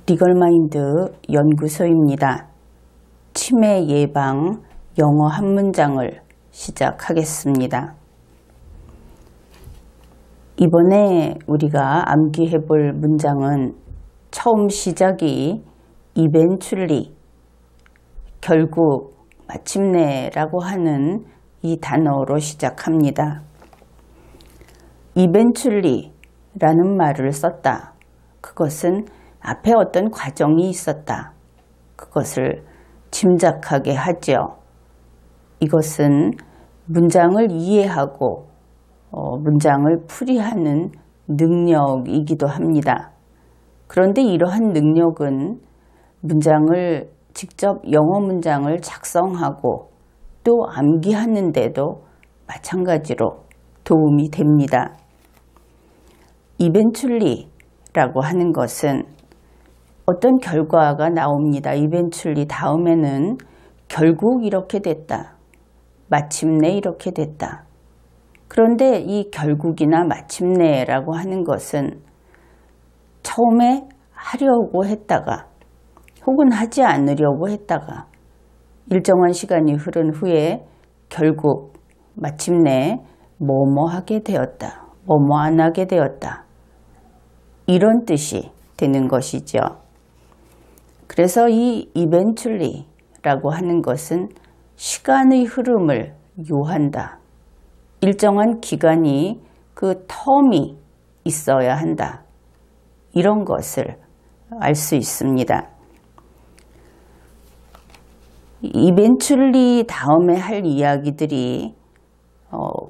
리걸마인드 연구소입니다. 치매 예방 영어 한 문장을 시작하겠습니다. 이번에 우리가 암기해 볼 문장은 처음 시작이 이벤츄얼리, 결국, 마침내라고 하는 이 단어로 시작합니다. 이벤츄얼리 라는 말을 썼다. 그것은 앞에 어떤 과정이 있었다. 그것을 짐작하게 하죠. 이것은 문장을 이해하고 문장을 풀이하는 능력이기도 합니다. 그런데 이러한 능력은 문장을 직접 영어 문장을 작성하고 또 암기하는 데도 마찬가지로 도움이 됩니다. 이벤츄얼리 라고 하는 것은 어떤 결과가 나옵니다. 이벤츄얼리 다음에는 결국 이렇게 됐다. 마침내 이렇게 됐다. 그런데 이 결국이나 마침내라고 하는 것은 처음에 하려고 했다가 혹은 하지 않으려고 했다가 일정한 시간이 흐른 후에 결국 마침내 뭐뭐 하게 되었다. 뭐뭐 안 하게 되었다. 이런 뜻이 되는 것이죠. 그래서 이 eventually라고 하는 것은 시간의 흐름을 요한다. 일정한 기간이 그 텀이 있어야 한다. 이런 것을 알 수 있습니다. eventually 다음에 할 이야기들이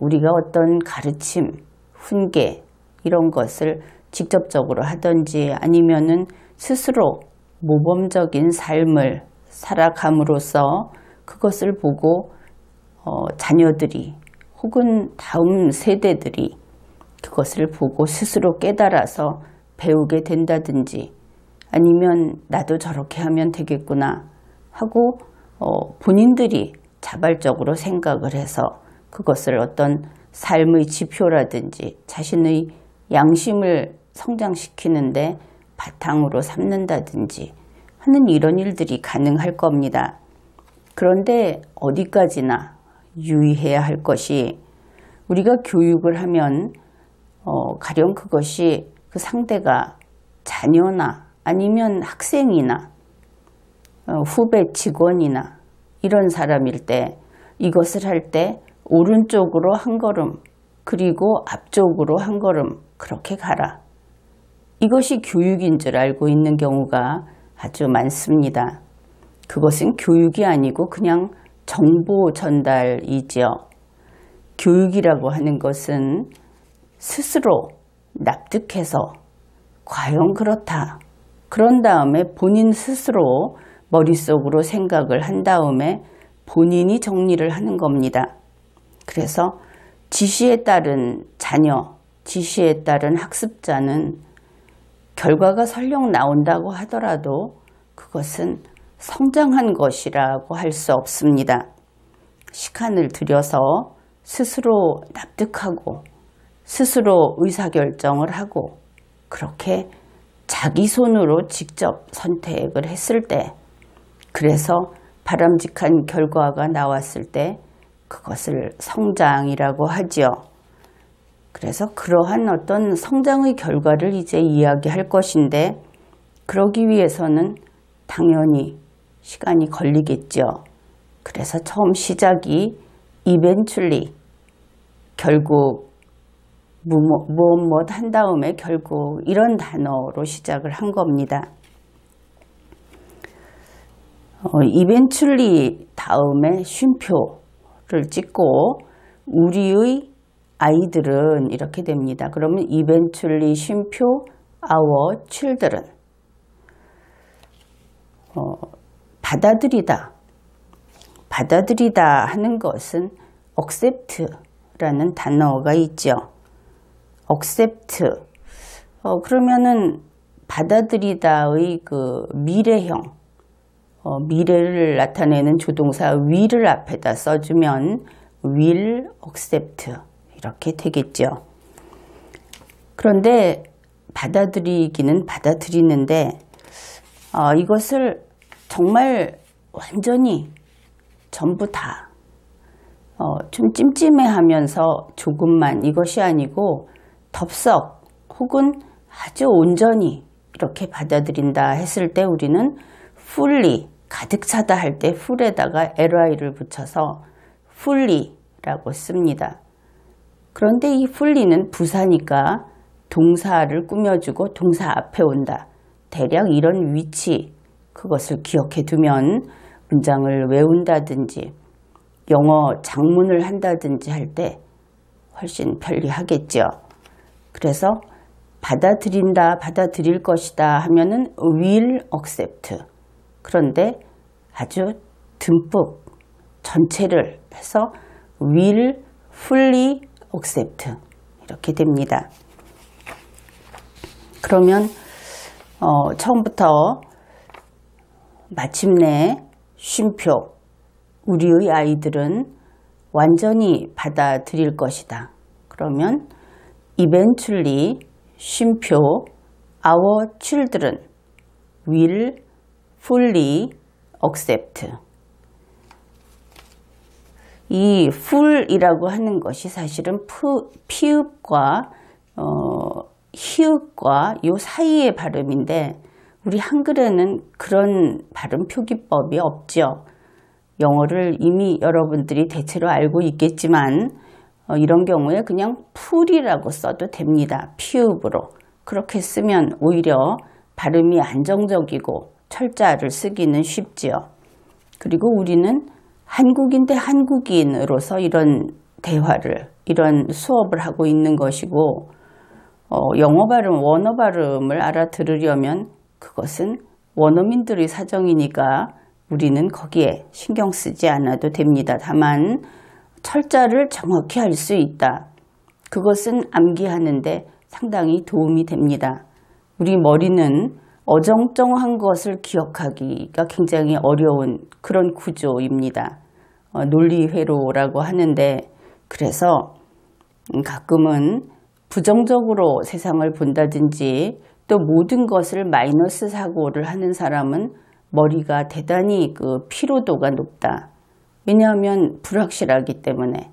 우리가 어떤 가르침, 훈계 이런 것을 직접적으로 하든지 아니면은 스스로 모범적인 삶을 살아감으로써 그것을 보고 자녀들이 혹은 다음 세대들이 그것을 보고 스스로 깨달아서 배우게 된다든지 아니면 나도 저렇게 하면 되겠구나 하고 본인들이 자발적으로 생각을 해서 그것을 어떤 삶의 지표라든지 자신의 양심을 성장시키는데 바탕으로 삼는다든지 하는 이런 일들이 가능할 겁니다. 그런데 어디까지나 유의해야 할 것이 우리가 교육을 하면 가령 그것이 그 상대가 자녀나 아니면 학생이나 후배 직원이나 이런 사람일 때 이것을 할 때 오른쪽으로 한 걸음 그리고 앞쪽으로 한 걸음 그렇게 가라. 이것이 교육인 줄 알고 있는 경우가 아주 많습니다. 그것은 교육이 아니고 그냥 정보 전달이지요. 교육이라고 하는 것은 스스로 납득해서 과연 그렇다. 그런 다음에 본인 스스로 머릿속으로 생각을 한 다음에 본인이 정리를 하는 겁니다. 그래서 지시에 따른 자녀, 지시에 따른 학습자는 결과가 설령 나온다고 하더라도 그것은 성장한 것이라고 할 수 없습니다. 시간을 들여서 스스로 납득하고 스스로 의사결정을 하고 그렇게 자기 손으로 직접 선택을 했을 때 그래서 바람직한 결과가 나왔을 때 그것을 성장이라고 하지요. 그래서 그러한 어떤 성장의 결과를 이제 이야기할 것인데 그러기 위해서는 당연히 시간이 걸리겠죠. 그래서 처음 시작이 eventually, 결국 무엇 한 다음에 결국 이런 단어로 시작을 한 겁니다. eventually 다음에 쉼표를 찍고 우리의 아이들은 이렇게 됩니다. 그러면 eventually 쉼표 our children 받아들이다. 받아들이다 하는 것은 accept라는 단어가 있죠. accept 그러면은 받아들이다의 그 미래형 미래를 나타내는 조동사 will을 앞에다 써주면 will accept 이렇게 되겠죠. 그런데 받아들이기는 받아들이는데 이것을 정말 완전히 전부 다 좀 찜찜해하면서 조금만 이것이 아니고 덥석 혹은 아주 온전히 이렇게 받아들인다 했을 때 우리는 fully, 가득 차다 할 때 full에다가 ly를 붙여서 fully라고 씁니다. 그런데 이 fully는 부사니까 동사를 꾸며주고 동사 앞에 온다. 대략 이런 위치, 그것을 기억해 두면 문장을 외운다든지 영어 작문을 한다든지 할 때 훨씬 편리하겠죠. 그래서 받아들인다, 받아들일 것이다 하면은 will accept. 그런데 아주 듬뿍 전체를 해서 will fully accept 이렇게 됩니다. 그러면 처음부터 마침내 쉼표, 우리의 아이들은 완전히 받아들일 것이다. 그러면 eventually 쉼표 our children will fully accept. 이 full이라고 하는 것이 사실은 피읍과 히읗과 요 사이의 발음인데 우리 한글에는 그런 발음 표기법이 없죠. 영어를 이미 여러분들이 대체로 알고 있겠지만 이런 경우에 그냥 풀이라고 써도 됩니다. 피읍으로. 그렇게 쓰면 오히려 발음이 안정적이고 철자를 쓰기는 쉽지요. 그리고 우리는 한국인 대 한국인으로서 이런 대화를, 이런 수업을 하고 있는 것이고 영어 발음, 원어 발음을 알아들으려면 그것은 원어민들의 사정이니까 우리는 거기에 신경 쓰지 않아도 됩니다. 다만 철자를 정확히 할 수 있다. 그것은 암기하는데 상당히 도움이 됩니다. 우리 머리는 어정쩡한 것을 기억하기가 굉장히 어려운 그런 구조입니다. 논리회로라고 하는데 그래서 가끔은 부정적으로 세상을 본다든지 또 모든 것을 마이너스 사고를 하는 사람은 머리가 대단히 그 피로도가 높다. 왜냐하면 불확실하기 때문에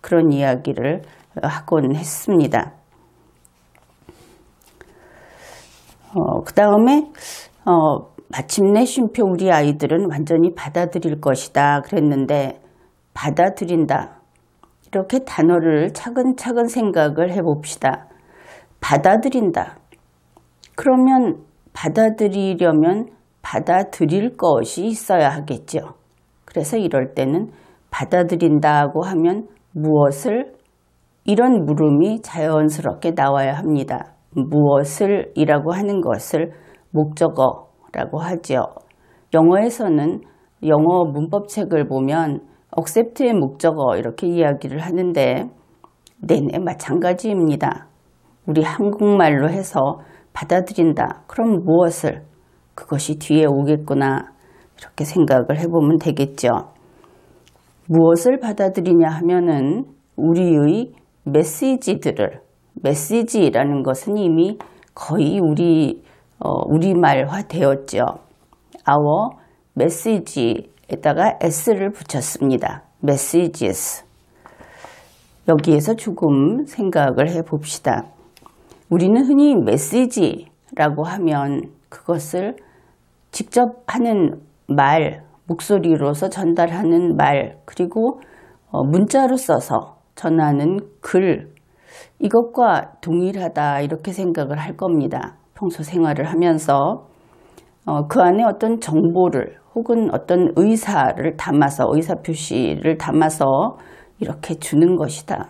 그런 이야기를 하곤 했습니다. 그 다음에 마침내 쉼표 우리 아이들은 완전히 받아들일 것이다 그랬는데 받아들인다. 이렇게 단어를 차근차근 생각을 해봅시다. 받아들인다. 그러면 받아들이려면 받아들일 것이 있어야 하겠죠. 그래서 이럴 때는 받아들인다고 하면 무엇을? 이런 물음이 자연스럽게 나와야 합니다. 무엇을 이라고 하는 것을 목적어라고 하죠. 영어에서는 영어 문법책을 보면 accept의 목적어 이렇게 이야기를 하는데 내내 마찬가지입니다. 우리 한국말로 해서 받아들인다. 그럼 무엇을? 그것이 뒤에 오겠구나. 이렇게 생각을 해보면 되겠죠. 무엇을 받아들이냐 하면은 우리의 메시지들을, 메시지라는 것은 이미 거의 우리말화 되었죠. our message에다가 s를 붙였습니다. messages. 여기에서 조금 생각을 해봅시다. 우리는 흔히 메시지라고 하면 그것을 직접 하는 말, 목소리로서 전달하는 말, 그리고 문자로 써서 전하는 글, 이것과 동일하다 이렇게 생각을 할 겁니다. 평소 생활을 하면서 그 안에 어떤 정보를 혹은 어떤 의사를 담아서, 의사표시를 담아서 이렇게 주는 것이다.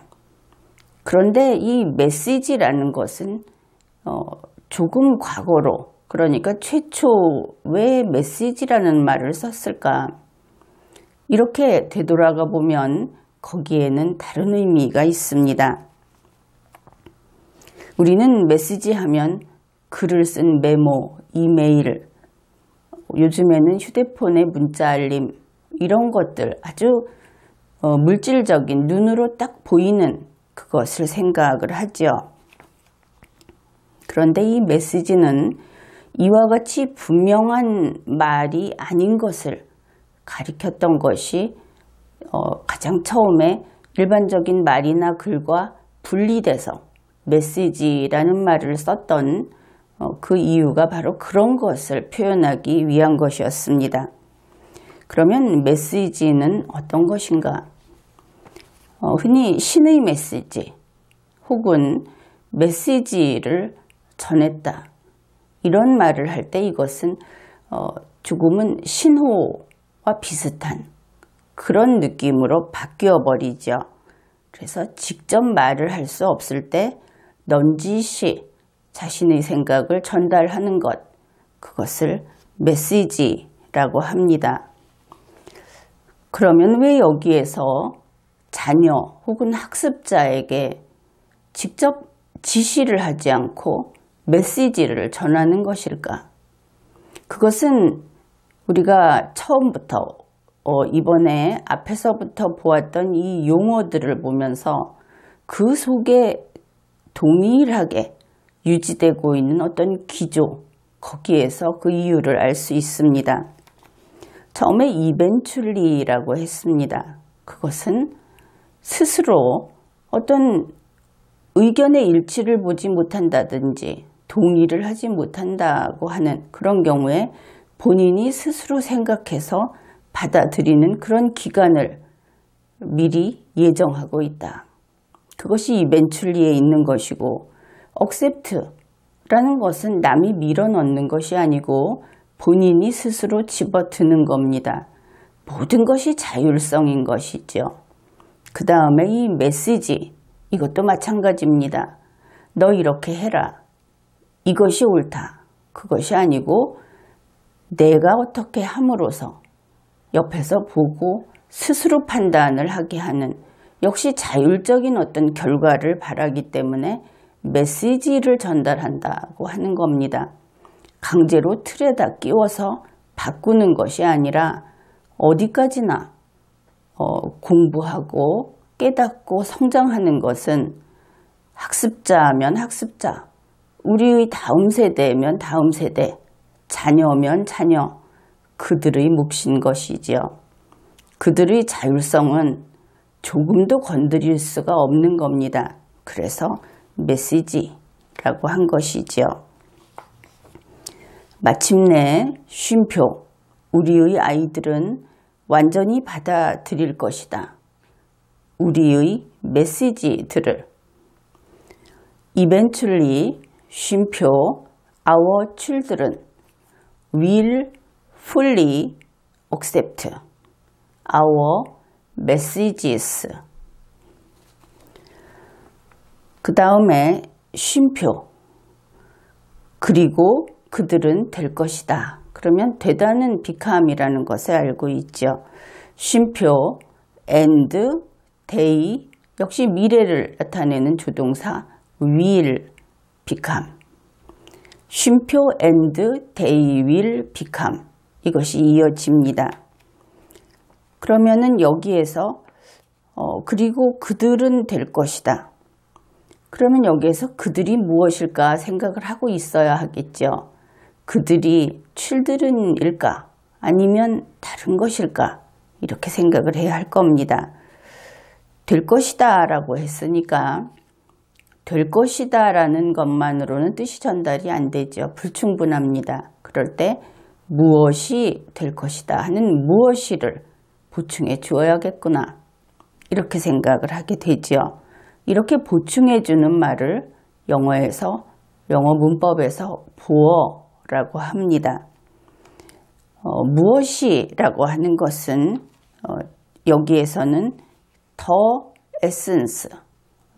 그런데 이 메시지라는 것은 조금 과거로, 그러니까 최초 왜 메시지라는 말을 썼을까? 이렇게 되돌아가 보면 거기에는 다른 의미가 있습니다. 우리는 메시지 하면 글을 쓴 메모, 이메일, 요즘에는 휴대폰의 문자 알림, 이런 것들 아주 물질적인 눈으로 딱 보이는 그것을 생각을 하죠. 그런데 이 메시지는 이와 같이 분명한 말이 아닌 것을 가리켰던 것이 가장 처음에 일반적인 말이나 글과 분리돼서 메시지라는 말을 썼던 그 이유가 바로 그런 것을 표현하기 위한 것이었습니다. 그러면 메시지는 어떤 것인가? 흔히 신의 메시지 혹은 메시지를 전했다. 이런 말을 할 때 이것은 조금은 신호와 비슷한 그런 느낌으로 바뀌어 버리죠. 그래서 직접 말을 할 수 없을 때 넌지시 자신의 생각을 전달하는 것, 그것을 메시지라고 합니다. 그러면 왜 여기에서 자녀 혹은 학습자에게 직접 지시를 하지 않고 메시지를 전하는 것일까? 그것은 우리가 처음부터 이번에 앞에서부터 보았던 이 용어들을 보면서 그 속에 동일하게 유지되고 있는 어떤 기조, 거기에서 그 이유를 알 수 있습니다. 처음에 이벤츄리라고 했습니다. 그것은 스스로 어떤 의견의 일치를 보지 못한다든지 동의를 하지 못한다고 하는 그런 경우에 본인이 스스로 생각해서 받아들이는 그런 기간을 미리 예정하고 있다. 그것이 이벤츄리에 있는 것이고, accept라는 것은 남이 밀어넣는 것이 아니고 본인이 스스로 집어드는 겁니다. 모든 것이 자율성인 것이죠. 그 다음에 이 메시지, 이것도 마찬가지입니다. 너 이렇게 해라. 이것이 옳다. 그것이 아니고 내가 어떻게 함으로써 옆에서 보고 스스로 판단을 하게 하는, 역시 자율적인 어떤 결과를 바라기 때문에 메시지를 전달한다고 하는 겁니다. 강제로 틀에다 끼워서 바꾸는 것이 아니라 어디까지나 공부하고 깨닫고 성장하는 것은 학습자면 학습자, 우리의 다음 세대면 다음 세대, 자녀면 자녀, 그들의 몫인 것이지요. 그들의 자율성은 조금도 건드릴 수가 없는 겁니다. 그래서 메시지라고 한 것이지요. 마침내 쉼표, 우리의 아이들은 완전히 받아들일 것이다. 우리의 메시지들을. Eventually, 쉼표, our children will fully accept our messages. 그 다음에 쉼표, 그리고 그들은 될 것이다. 그러면 되다는 become이라는 것을 알고 있죠. 쉼표, and, they, 역시 미래를 나타내는 조동사 will become. 쉼표 and they will become. 이것이 이어집니다. 그러면은 여기에서 그리고 그들은 될 것이다. 그러면 여기에서 그들이 무엇일까 생각을 하고 있어야 하겠죠. 그들이 children일까 아니면 다른 것일까, 이렇게 생각을 해야 할 겁니다. 될 것이다 라고 했으니까 될 것이다 라는 것만으로는 뜻이 전달이 안 되죠. 불충분합니다. 그럴 때 무엇이 될 것이다 하는 무엇이를 보충해 주어야겠구나, 이렇게 생각을 하게 되죠. 이렇게 보충해 주는 말을 영어에서, 영어 문법에서 보어라고 합니다. 무엇이라고 하는 것은 여기에서는 더 에센스,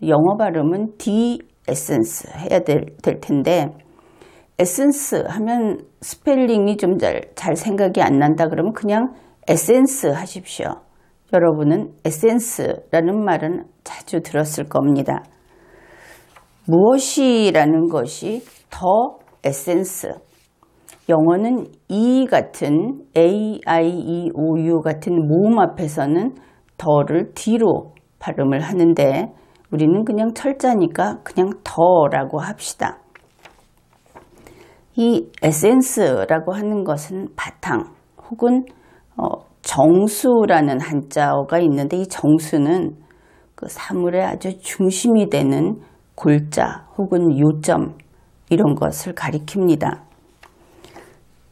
영어 발음은 the essence 해야 될 텐데, 에센스 하면 스펠링이 좀 잘 생각이 안 난다 그러면 그냥 에센스 하십시오. 여러분은 에센스라는 말은 자주 들었을 겁니다. 무엇이라는 것이 더 에센스, 영어는 E 같은 A-I-E-O-U 같은 모음 앞에서는 더를 D로 발음을 하는데 우리는 그냥 철자니까 그냥 더라고 합시다. 이 에센스라고 하는 것은 바탕 혹은 정수라는 한자어가 있는데, 이 정수는 그 사물의 아주 중심이 되는 골자 혹은 요점, 이런 것을 가리킵니다.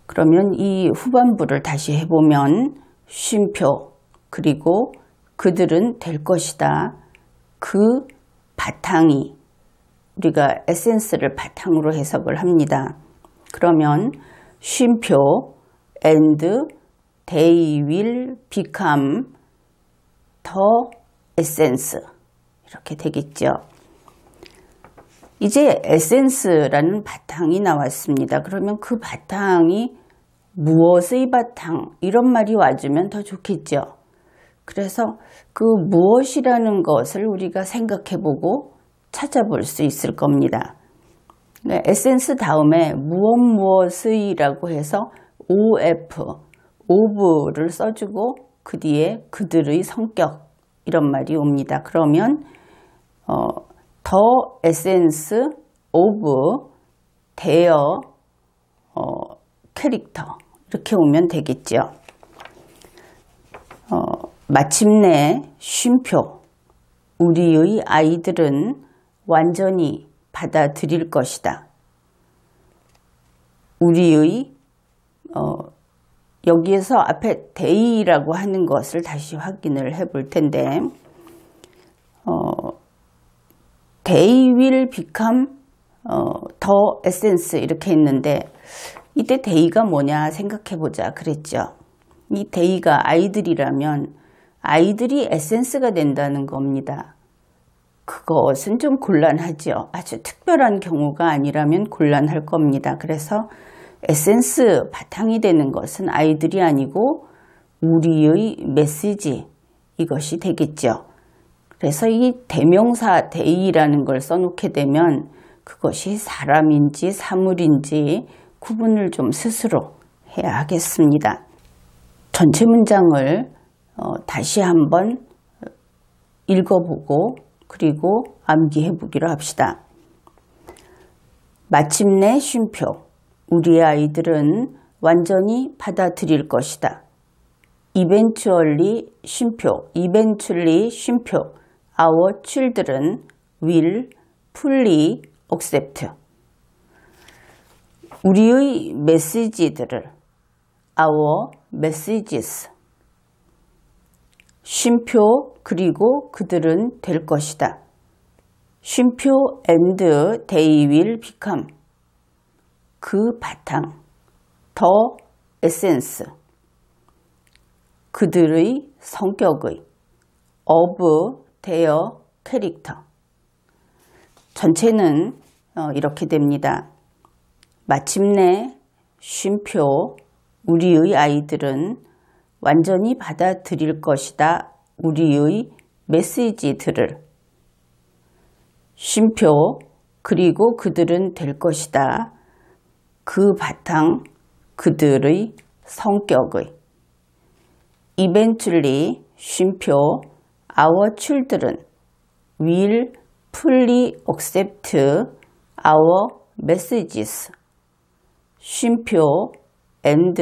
그러면 이 후반부를 다시 해보면 쉼표 그리고 그들은 될 것이다. 그 바탕이, 우리가 에센스를 바탕으로 해석을 합니다. 그러면 쉼표 and they will become the essence, 이렇게 되겠죠. 이제 에센스라는 바탕이 나왔습니다. 그러면 그 바탕이 무엇의 바탕, 이런 말이 와주면 더 좋겠죠. 그래서 그 무엇이라는 것을 우리가 생각해보고 찾아볼 수 있을 겁니다. 에센스 다음에 무엇의라고 해서 of를 써주고 그 뒤에 그들의 성격, 이런 말이 옵니다. 그러면 the essence of their character, 이렇게 오면 되겠죠. 마침내 쉼표, 우리의 아이들은 완전히 받아들일 것이다. 우리의 여기에서 앞에 they라고 하는 것을 다시 확인을 해 볼 텐데, they will become the essence, 이렇게 했는데 이때 they가 뭐냐 생각해 보자 그랬죠. 이 they가 아이들이라면 아이들이 에센스가 된다는 겁니다. 그것은 좀 곤란하죠. 아주 특별한 경우가 아니라면 곤란할 겁니다. 그래서 에센스 바탕이 되는 것은 아이들이 아니고 우리의 메시지, 이것이 되겠죠. 그래서 이 대명사 they라는 걸 써놓게 되면 그것이 사람인지 사물인지 구분을 좀 스스로 해야 하겠습니다. 전체 문장을 다시 한번 읽어보고 그리고 암기해 보기로 합시다. 마침내 쉼표, 우리 아이들은 완전히 받아들일 것이다. Eventually 쉼표, our children will fully accept. 우리의 메시지들을, our messages. 쉼표 그리고 그들은 될 것이다. 쉼표 and they will become. 그 바탕, the essence. 그들의 성격의, of their character. 전체는 이렇게 됩니다. 마침내 쉼표, 우리의 아이들은 완전히 받아들일 것이다. 우리의 메시지들을. 쉼표 그리고 그들은 될 것이다. 그 바탕, 그들의 성격의. Eventually 쉼표 our children will fully accept our messages. 쉼표 and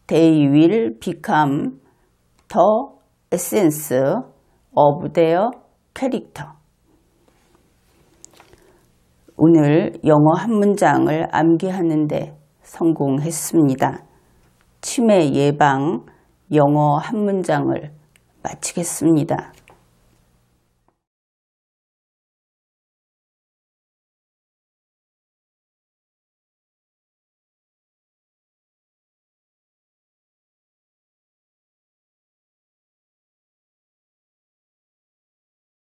they will become the essence of their character. 오늘 영어 한 문장을 암기하는데 성공했습니다. 치매 예방 영어 한 문장을 마치겠습니다.